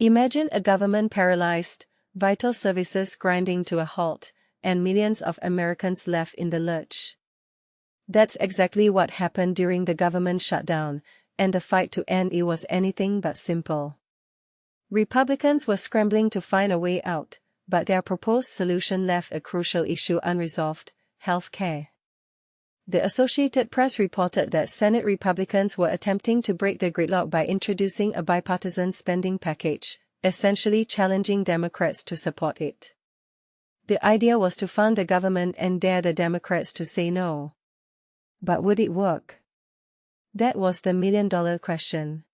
Imagine a government paralyzed, vital services grinding to a halt, and millions of Americans left in the lurch. That's exactly what happened during the government shutdown, and the fight to end it was anything but simple. Republicans were scrambling to find a way out, but their proposed solution left a crucial issue unresolved: health care. The Associated Press reported that Senate Republicans were attempting to break the gridlock by introducing a bipartisan spending package, essentially challenging Democrats to support it. The idea was to fund the government and dare the Democrats to say no. But would it work? That was the million-dollar question.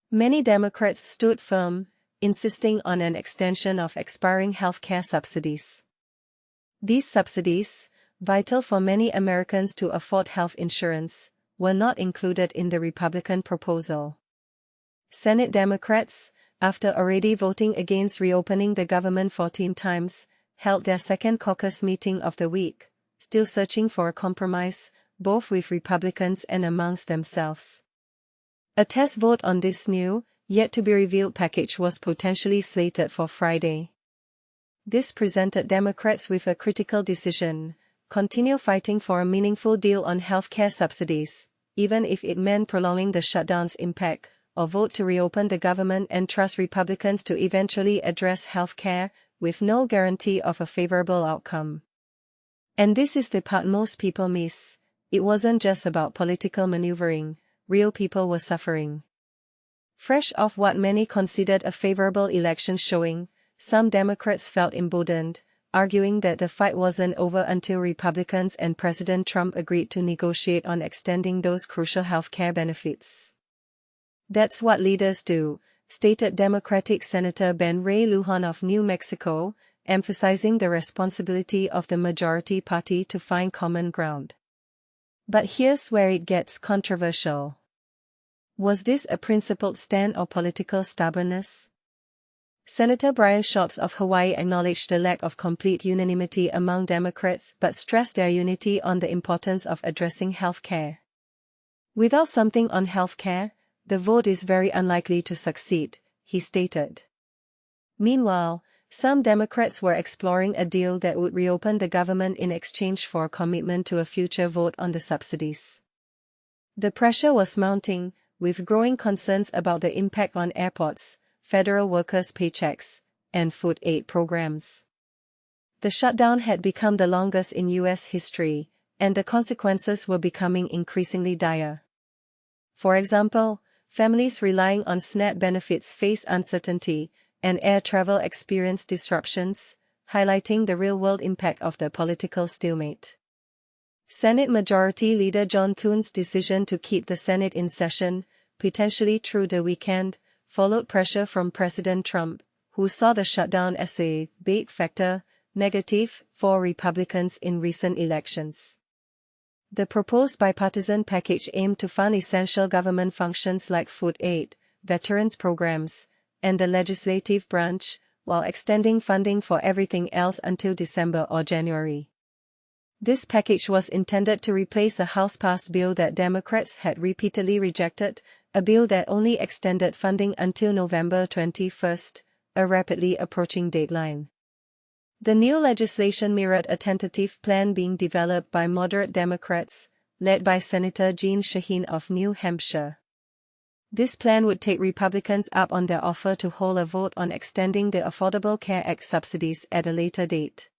Many Democrats stood firm, insisting on an extension of expiring health care subsidies. These subsidies, vital for many Americans to afford health insurance, were not included in the Republican proposal. Senate Democrats, after already voting against reopening the government 14 times, held their second caucus meeting of the week, still searching for a compromise, both with Republicans and amongst themselves. A test vote on this new, yet-to-be-revealed package was potentially slated for Friday. This presented Democrats with a critical decision: continue fighting for a meaningful deal on health care subsidies, even if it meant prolonging the shutdown's impact, or vote to reopen the government and trust Republicans to eventually address health care, with no guarantee of a favorable outcome. And this is the part most people miss: it wasn't just about political maneuvering, real people were suffering. Fresh off what many considered a favorable election showing, some Democrats felt emboldened, arguing that the fight wasn't over until Republicans and President Trump agreed to negotiate on extending those crucial health care benefits. "That's what leaders do," stated Democratic Senator Ben Ray Lujan of New Mexico, emphasizing the responsibility of the majority party to find common ground. But here's where it gets controversial. Was this a principled stand or political stubbornness? Senator Brian Schatz of Hawaii acknowledged the lack of complete unanimity among Democrats but stressed their unity on the importance of addressing health care. "Without something on health care, the vote is very unlikely to succeed," he stated. Meanwhile, some Democrats were exploring a deal that would reopen the government in exchange for a commitment to a future vote on the subsidies. The pressure was mounting, with growing concerns about the impact on airports, federal workers' paychecks, and food aid programs. The shutdown had become the longest in U.S. history, and the consequences were becoming increasingly dire. For example, families relying on SNAP benefits faced uncertainty, and air travel experienced disruptions, highlighting the real-world impact of the political stalemate. Senate Majority Leader John Thune's decision to keep the Senate in session, potentially through the weekend, followed pressure from President Trump, who saw the shutdown as a bait factor negative for Republicans in recent elections. The proposed bipartisan package aimed to fund essential government functions like food aid, veterans programs, and the legislative branch, while extending funding for everything else until December or January. This package was intended to replace a House-passed bill that Democrats had repeatedly rejected, a bill that only extended funding until November 21, a rapidly approaching deadline. The new legislation mirrored a tentative plan being developed by moderate Democrats, led by Senator Jeanne Shaheen of New Hampshire. This plan would take Republicans up on their offer to hold a vote on extending the Affordable Care Act subsidies at a later date.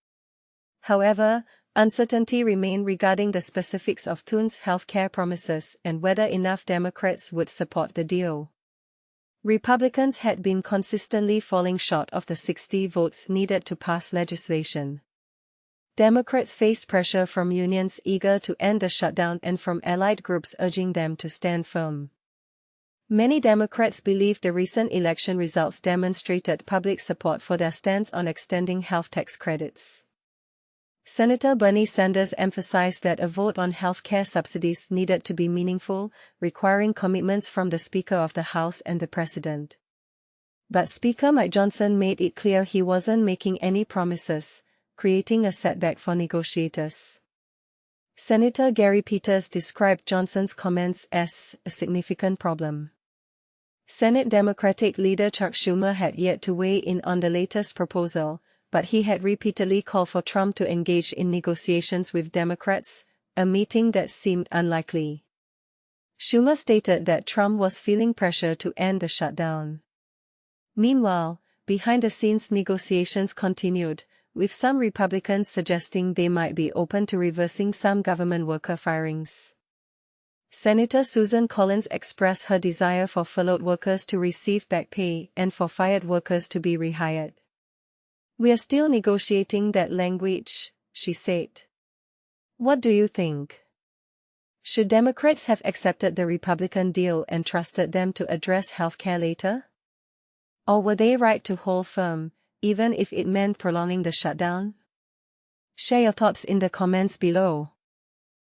However, uncertainty remained regarding the specifics of Thune's health care promises and whether enough Democrats would support the deal. Republicans had been consistently falling short of the 60 votes needed to pass legislation. Democrats faced pressure from unions eager to end the shutdown and from allied groups urging them to stand firm. Many Democrats believe the recent election results demonstrated public support for their stance on extending health tax credits. Senator Bernie Sanders emphasized that a vote on health care subsidies needed to be meaningful, requiring commitments from the Speaker of the House and the President. But Speaker Mike Johnson made it clear he wasn't making any promises, creating a setback for negotiators. Senator Gary Peters described Johnson's comments as a significant problem. Senate Democratic leader Chuck Schumer had yet to weigh in on the latest proposal, but he had repeatedly called for Trump to engage in negotiations with Democrats, a meeting that seemed unlikely. Schumer stated that Trump was feeling pressure to end the shutdown. Meanwhile, behind-the-scenes negotiations continued, with some Republicans suggesting they might be open to reversing some government worker firings. Senator Susan Collins expressed her desire for furloughed workers to receive back pay and for fired workers to be rehired. "We are still negotiating that language," she said. What do you think? Should Democrats have accepted the Republican deal and trusted them to address healthcare later? Or were they right to hold firm, even if it meant prolonging the shutdown? Share your thoughts in the comments below.